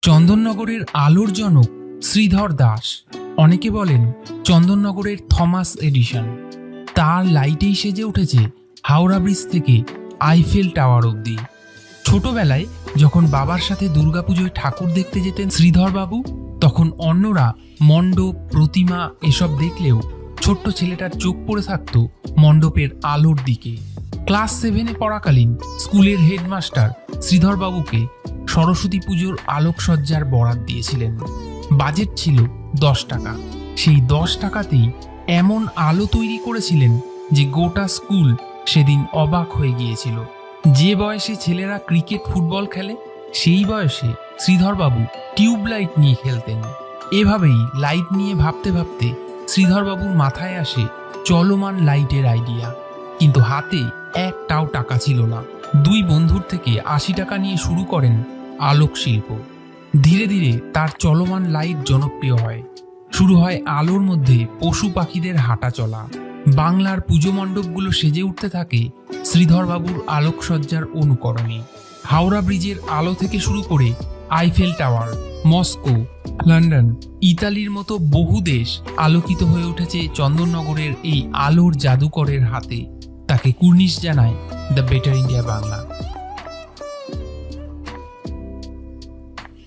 চন্দননগরের আলোর জনক শ্রীধর দাস, অনেকে বলেন চন্দননগরের থমাস এডিসন। তার লাইটেই সেজে উঠেছে হাওড়া ব্রিজ থেকে আইফেল টাওয়ার অবধি। ছোটবেলায় যখন বাবার সাথে দুর্গাপুজোয় ঠাকুর দেখতে যেতেন শ্রীধর বাবু, তখন অন্যরা মণ্ডপ, প্রতিমা এসব দেখলেও ছোট্ট ছেলেটার চোখ পড়ে থাকত মণ্ডপের আলোর দিকে। ক্লাস 7-এ পড়াকালীন স্কুলের হেডমাস্টার শ্রীধর বাবুকে সরস্বতী পুজোর আলোকসজ্জার বরাত দিয়েছিলেন। বাজেট ছিল 10 টাকা। সেই 10 টাকাতেই এমন আলো তৈরি করেছিলেন যে গোটা স্কুল সেদিন অবাক হয়ে গিয়েছিল। যে বয়সে ছেলেরা ক্রিকেট, ফুটবল খেলে, সেই বয়সে শ্রীধরবাবু টিউবলাইট নিয়ে খেলতেন। এভাবেই লাইট নিয়ে ভাবতে ভাবতে শ্রীধরবাবুর মাথায় আসে চলমান লাইটের আইডিয়া। কিন্তু হাতে একটাও টাকা ছিল না। 2 বন্ধুর থেকে 80 টাকা নিয়ে শুরু করেন আলোক শিল্প। ধীরে ধীরে তার চলমান লাইট জনপ্রিয় হয়। শুরু হয় আলোর মধ্যে পশু পাখিদের হাঁটা চলা। বাংলার পুজো মণ্ডপগুলো সেজে উঠতে থাকে শ্রীধরবাবুর আলোকসজ্জার অনুকরণে। হাওড়া ব্রিজের আলো থেকে শুরু করে আইফেল টাওয়ার, মস্কো, লন্ডন, ইতালির মতো বহু দেশ আলোকিত হয়ে উঠেছে চন্দননগরের এই আলোর জাদুকরের হাতে। তাকে কুর্নিশ জানায় দ্য বেটার ইন্ডিয়া বাংলা।